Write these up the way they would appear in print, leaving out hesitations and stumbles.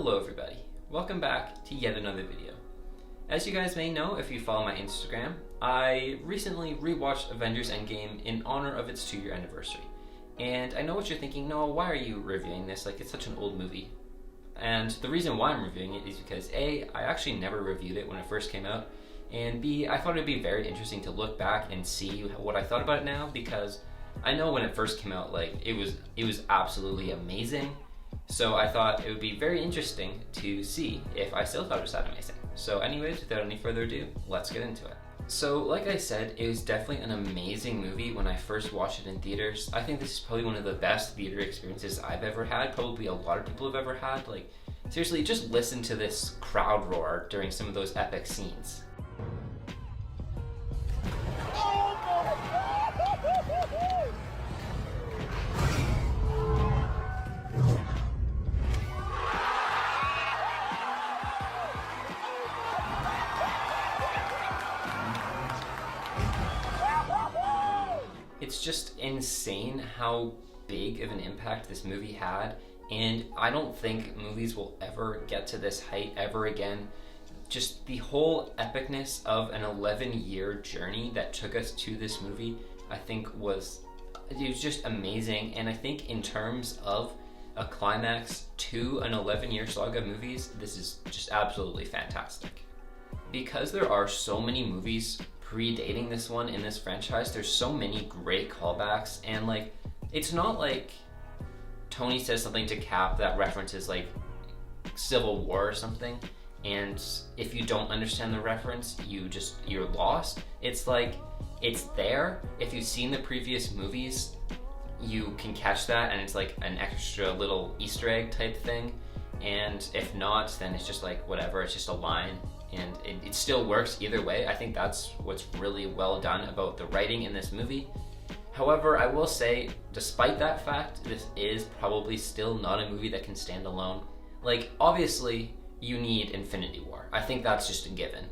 Hello everybody, welcome back to yet another video. As you guys may know if you follow my Instagram, I recently rewatched Avengers Endgame in honor of its 2-year anniversary. And I know what you're thinking, Noah, why are you reviewing this? Like, it's such an old movie. And the reason why I'm reviewing it is because A, I actually never reviewed it when it first came out, and B, I thought it'd be very interesting to look back and see what I thought about it now, because I know when it first came out, like, it was absolutely amazing. So I thought it would be very interesting to see if I still thought it was that amazing. So anyways, without any further ado, let's get into it. So like I said, it was definitely an amazing movie when I first watched it in theaters. I think this is probably one of the best theater experiences I've ever had, probably a lot of people have ever had. Like, seriously, just listen to this crowd roar during some of those epic scenes. It's just insane how big of an impact this movie had, and I don't think movies will ever get to this height ever again. Just the whole epicness of an 11-year journey that took us to this movie, I think it was just amazing. And I think in terms of a climax to an 11-year saga of movies, this is just absolutely fantastic. Because there are so many movies predating this one in this franchise, there's so many great callbacks, and like, it's not like Tony says something to Cap that references like Civil War or something, and if you don't understand the reference, you're lost. It's like, it's there. If you've seen the previous movies, you can catch that, and it's like an extra little Easter egg type thing. And if not, then it's just like whatever, it's just a line, and it still works either way. I think that's what's really well done about the writing in this movie. However, I will say, despite that fact, this is probably still not a movie that can stand alone. Like, obviously, you need Infinity War. I think that's just a given.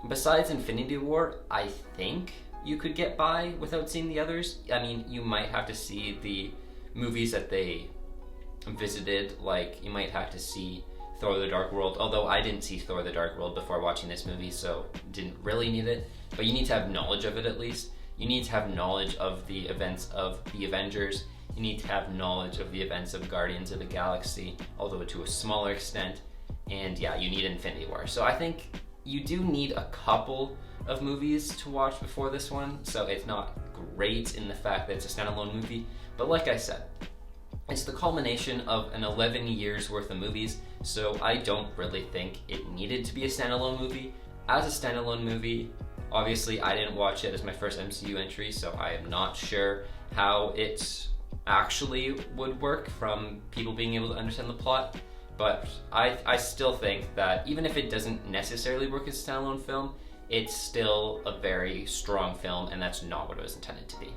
Besides Infinity War, I think you could get by without seeing the others. I mean, you might have to see the movies that they visited, like you might have to see Thor the Dark World, although I didn't see Thor the Dark World before watching this movie, so didn't really need it, but you need to have knowledge of it at least. You need to have knowledge of the events of the Avengers. You need to have knowledge of the events of Guardians of the Galaxy, although to a smaller extent, and yeah, you need Infinity War. So I think you do need a couple of movies to watch before this one, so it's not great in the fact that it's a standalone movie, but like I said, it's the culmination of an 11 years worth of movies, so I don't really think it needed to be a standalone movie. As a standalone movie, obviously I didn't watch it as my first MCU entry, so I am not sure how it actually would work from people being able to understand the plot, but I still think that even if it doesn't necessarily work as a standalone film, it's still a very strong film, and that's not what it was intended to be.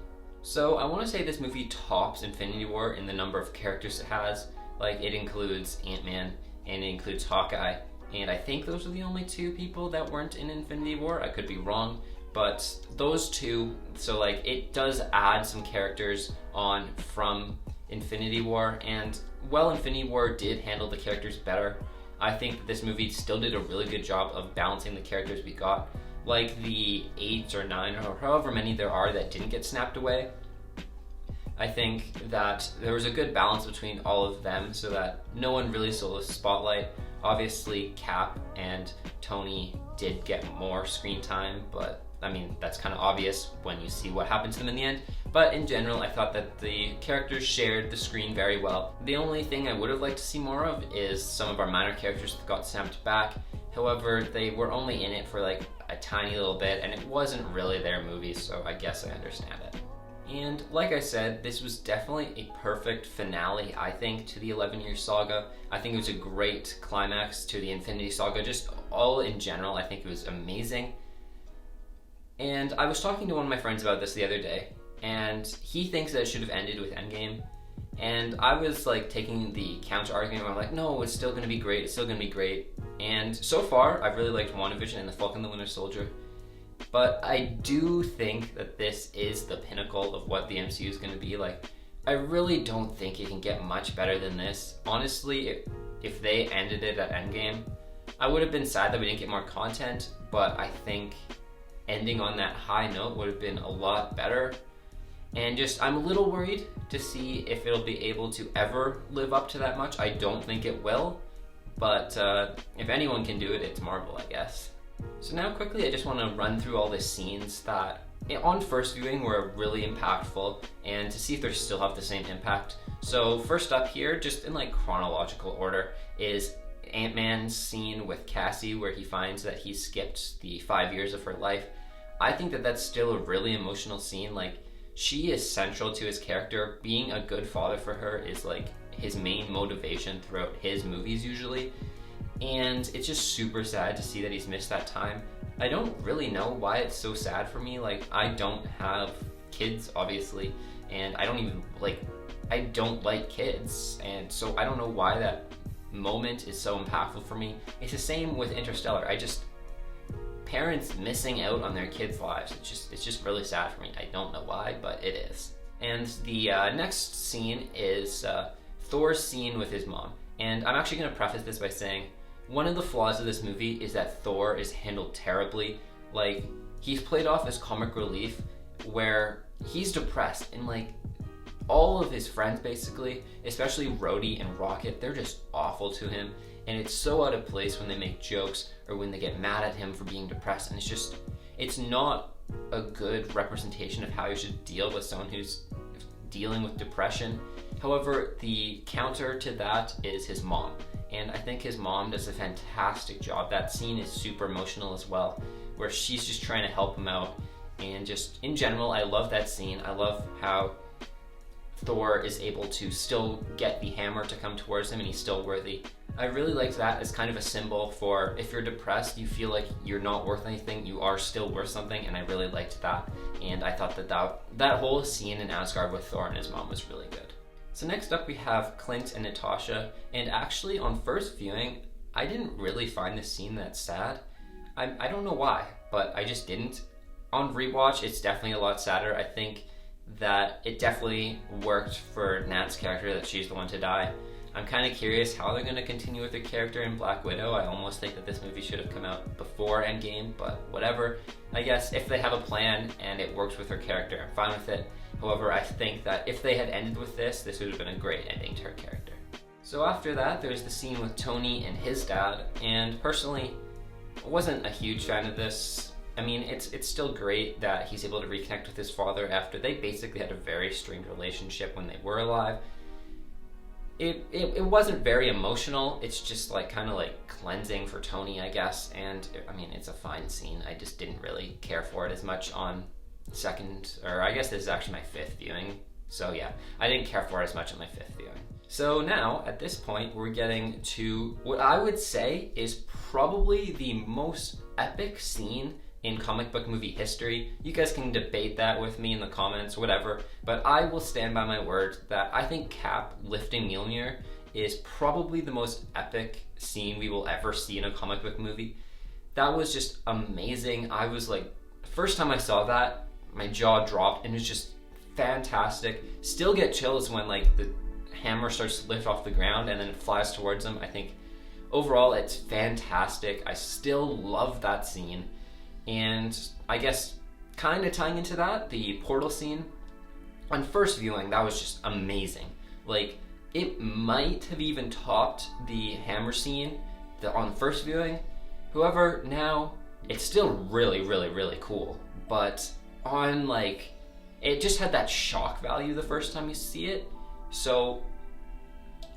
So I want to say this movie tops Infinity War in the number of characters it has. Like, it includes Ant-Man and it includes Hawkeye, and I think those are the only two people that weren't in Infinity War. I could be wrong, but those two, so like, it does add some characters on from Infinity War, and while Infinity War did handle the characters better, I think that this movie still did a really good job of balancing the characters we got. Like the 8 or 9 or however many there are that didn't get snapped away, I think that there was a good balance between all of them so that no one really stole the spotlight. Obviously, Cap and Tony did get more screen time, but I mean, that's kind of obvious when you see what happened to them in the end. But in general, I thought that the characters shared the screen very well. The only thing I would have liked to see more of is some of our minor characters that got snapped back. However, they were only in it for like a tiny little bit, and it wasn't really their movie, so I guess I understand it. And like I said, this was definitely a perfect finale, I think, to the 11-year saga. I think it was a great climax to the Infinity Saga. Just all in general, I think it was amazing. And I was talking to one of my friends about this the other day, and he thinks that it should have ended with Endgame. And I was like taking the counter argument where I'm like, no, it's still gonna be great, it's still gonna be great. And so far, I've really liked WandaVision and The Falcon and the Winter Soldier. But I do think that this is the pinnacle of what the MCU is gonna be. Like, I really don't think it can get much better than this. Honestly, if they ended it at Endgame, I would have been sad that we didn't get more content, but I think ending on that high note would have been a lot better. And just, I'm a little worried to see if it'll be able to ever live up to that much. I don't think it will, but if anyone can do it, it's Marvel, I guess. So now quickly, I just want to run through all the scenes that on first viewing were really impactful, and to see if they still have the same impact. So first up here, just in like chronological order, is Ant-Man's scene with Cassie where he finds that he skipped the 5 years of her life. I think that that's still a really emotional scene. Like, she is central to his character. Being a good father for her is like his main motivation throughout his movies usually. And it's just super sad to see that he's missed that time. I don't really know why it's so sad for me. Like, I don't have kids, obviously, and I don't like kids, and so I don't know why that moment is so impactful for me. It's the same with Interstellar. Parents missing out on their kids' lives, it's just really sad for me. I don't know why, but it is. And the next scene is Thor's scene with his mom. And I'm actually going to preface this by saying one of the flaws of this movie is that Thor is handled terribly. Like, he's played off as comic relief where he's depressed, and like all of his friends basically, especially Rhodey and Rocket, they're just awful to him. And it's so out of place when they make jokes or when they get mad at him for being depressed. And it's not a good representation of how you should deal with someone who's dealing with depression. However, the counter to that is his mom. And I think his mom does a fantastic job. That scene is super emotional as well, where she's just trying to help him out. And just in general, I love that scene. I love how Thor is able to still get the hammer to come towards him and he's still worthy. I really liked that as kind of a symbol for if you're depressed, you feel like you're not worth anything, you are still worth something, and I really liked that. And I thought that whole scene in Asgard with Thor and his mom was really good. So next up we have Clint and Natasha, and actually on first viewing, I didn't really find this scene that sad. I don't know why, but I just didn't. On rewatch, it's definitely a lot sadder. I think that it definitely worked for Nat's character that she's the one to die. I'm kind of curious how they're going to continue with her character in Black Widow. I almost think that this movie should have come out before Endgame, but whatever. I guess if they have a plan and it works with her character, I'm fine with it. However, I think that if they had ended with this would have been a great ending to her character. So after that, there's the scene with Tony and his dad, and personally, I wasn't a huge fan of this. I mean, it's still great that he's able to reconnect with his father after they basically had a very strained relationship when they were alive. It wasn't very emotional. It's just like kind of like cleansing for Tony, I guess. And I mean, it's a fine scene. I just didn't really care for it as much on second, or I guess this is actually my fifth viewing. So yeah, I didn't care for it as much on my fifth viewing. So now, at this point, we're getting to what I would say is probably the most epic scene in comic book movie history. You guys can debate that with me in the comments, whatever, but I will stand by my word that I think Cap lifting Mjolnir is probably the most epic scene we will ever see in a comic book movie. That was just amazing. I was like, first time I saw that, my jaw dropped, and it was just fantastic. Still get chills when like the hammer starts to lift off the ground and then it flies towards him. I think overall it's fantastic. I still love that scene. And I guess kind of tying into that, the portal scene, on first viewing, that was just amazing. Like, it might have even topped the hammer scene on first viewing. However, now, it's still really, really, really cool. But on, like, it just had that shock value the first time you see it. So,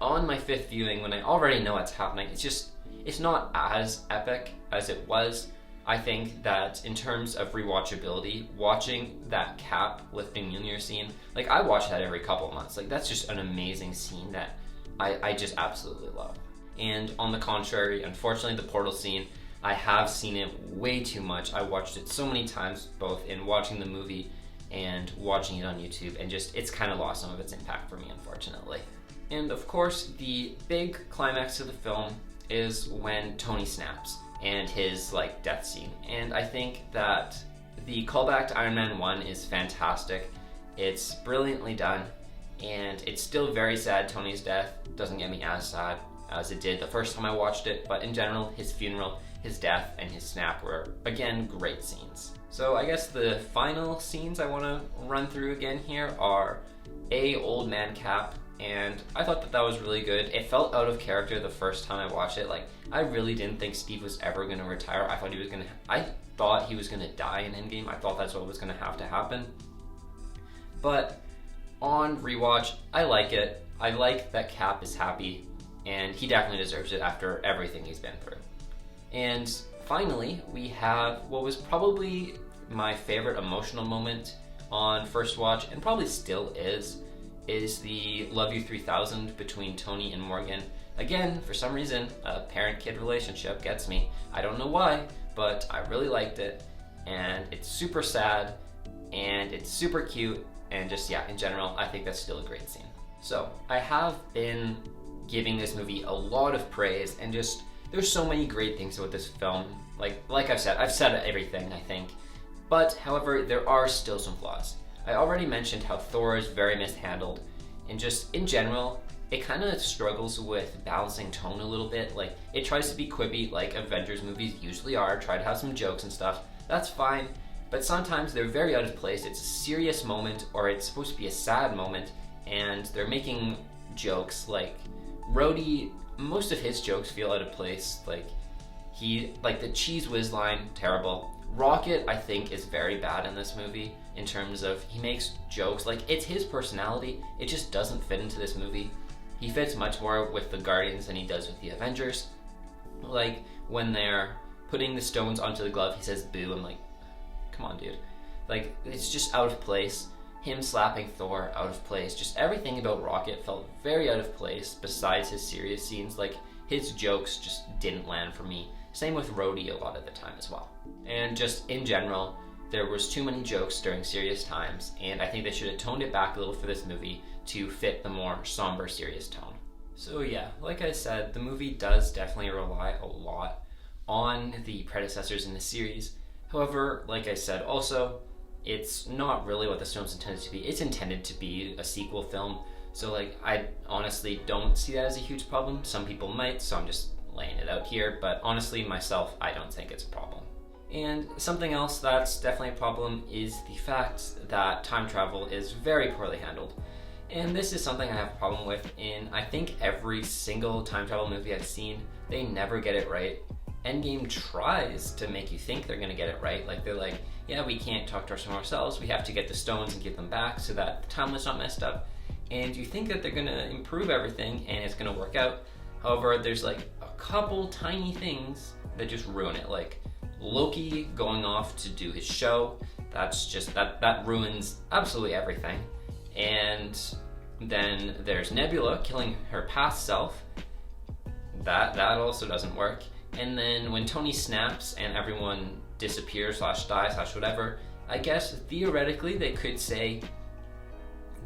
on my fifth viewing, when I already know what's happening, it's not as epic as it was. I think that in terms of rewatchability, watching that Cap lifting Mjolnir scene, like I watch that every couple of months. Like that's just an amazing scene that I just absolutely love. And on the contrary, unfortunately, the portal scene, I have seen it way too much. I watched it so many times, both in watching the movie and watching it on YouTube, and just it's kind of lost some of its impact for me, unfortunately. And of course, the big climax of the film is when Tony snaps and his like death scene. And I think that the callback to Iron Man 1 is fantastic. It's brilliantly done, and it's still very sad Tony's death. Doesn't get me as sad. as it did the first time I watched it, but in general, his funeral, his death, and his snap were, again, great scenes. So I guess the final scenes I want to run through again here are Old Man Cap, and I thought that was really good. It felt out of character the first time I watched it. Like, I really didn't think Steve was ever going to retire. I thought he was going to die in Endgame. I thought that's what was going to have to happen. But on rewatch, I like it. I like that Cap is happy, and he definitely deserves it after everything he's been through. And finally, we have what was probably my favorite emotional moment on first watch, and probably still is the Love You 3000 between Tony and Morgan. Again, for some reason, a parent-kid relationship gets me. I don't know why, but I really liked it, and it's super sad, and it's super cute, and just, yeah, in general, I think that's still a great scene. So, I have been giving this movie a lot of praise, and just, there's so many great things about this film. Like I've said everything, I think. But, however, there are still some flaws. I already mentioned how Thor is very mishandled, and just, in general, it kind of struggles with balancing tone a little bit. Like, it tries to be quippy, like Avengers movies usually are, try to have some jokes and stuff. That's fine, but sometimes they're very out of place. It's a serious moment, or it's supposed to be a sad moment, and they're making jokes. Like, Rhodey, most of his jokes feel out of place. Like the Cheese Whiz line, terrible. Rocket, I think, is very bad in this movie in terms of he makes jokes. Like, it's his personality. It just doesn't fit into this movie. He fits much more with the Guardians than he does with the Avengers. Like, when they're putting the stones onto the glove, he says boo. I'm like, come on, dude. Like, it's just out of place. Him slapping Thor, out of place. Just everything about Rocket felt very out of place besides his serious scenes. Like, his jokes just didn't land for me. Same with Rhodey a lot of the time as well. And just in general, there was too many jokes during serious times, and I think they should have toned it back a little for this movie to fit the more somber, serious tone. So yeah, like I said, the movie does definitely rely a lot on the predecessors in the series. However, like I said also, it's not really what the film's intended to be. It's intended to be a sequel film, so like, I honestly don't see that as a huge problem. Some people might, so I'm just laying it out here, but honestly, myself, I don't think it's a problem. And something else that's definitely a problem is the fact that time travel is very poorly handled. And this is something I have a problem with in, I think, every single time travel movie I've seen. They never get it right. Endgame tries to make you think they're gonna get it right. Like, they're like, yeah, we can't talk to ourselves, we have to get the stones and give them back so that the timeline's not messed up. And you think that they're gonna improve everything and it's gonna work out. However, there's like a couple tiny things that just ruin it. Like Loki going off to do his show, that's just, that ruins absolutely everything. And then there's Nebula killing her past self, that also doesn't work. And then when Tony snaps and everyone disappears / dies / whatever, I guess theoretically they could say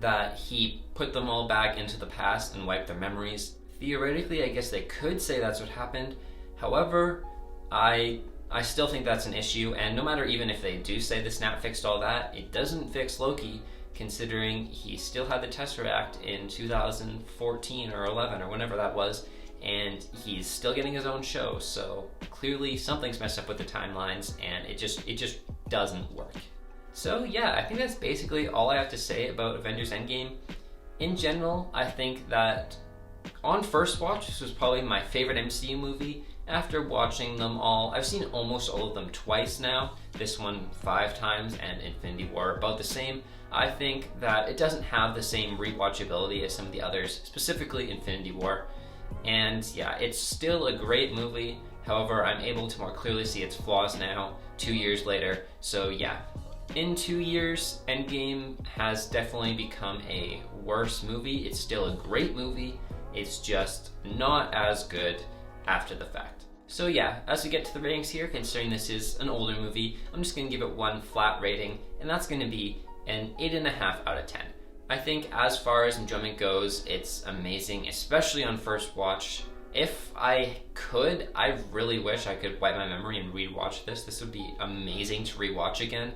that he put them all back into the past and wiped their memories. Theoretically, I guess they could say that's what happened. However, I still think that's an issue, and no matter even if they do say the snap fixed all that, it doesn't fix Loki, considering he still had the Tesseract in 2014 or 11 or whenever that was, and he's still getting his own show, so clearly something's messed up with the timelines, and it just doesn't work. So yeah, I think that's basically all I have to say about Avengers Endgame. In general, I think that on first watch, this was probably my favorite MCU movie. After watching them all, I've seen almost all of them twice now. This one 5 times, and Infinity War about the same. I think that it doesn't have the same rewatchability as some of the others, specifically Infinity War. And yeah, it's still a great movie. However, I'm able to more clearly see its flaws now, 2 years later. So yeah, in 2 years, Endgame has definitely become a worse movie. It's still a great movie. It's just not as good after the fact. So yeah, as we get to the ratings here, considering this is an older movie, I'm just going to give it one flat rating, and that's going to be an 8.5 out of 10. I think as far as enjoyment goes, it's amazing, especially on first watch. If I could, I really wish I could wipe my memory and rewatch this. This would be amazing to rewatch again.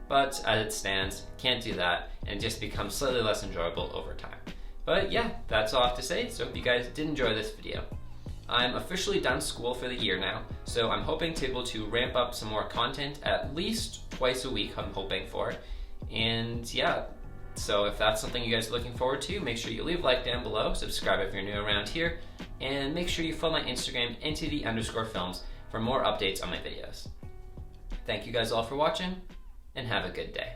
But as it stands, can't do that, and it just becomes slightly less enjoyable over time. But yeah, that's all I have to say, so hope you guys did enjoy this video. I'm officially done school for the year now, so I'm hoping to be able to ramp up some more content at least twice a week, I'm hoping for. And yeah, so if that's something you guys are looking forward to, make sure you leave a like down below, subscribe if you're new around here, and make sure you follow my Instagram, ntd_films, for more updates on my videos. Thank you guys all for watching, and have a good day.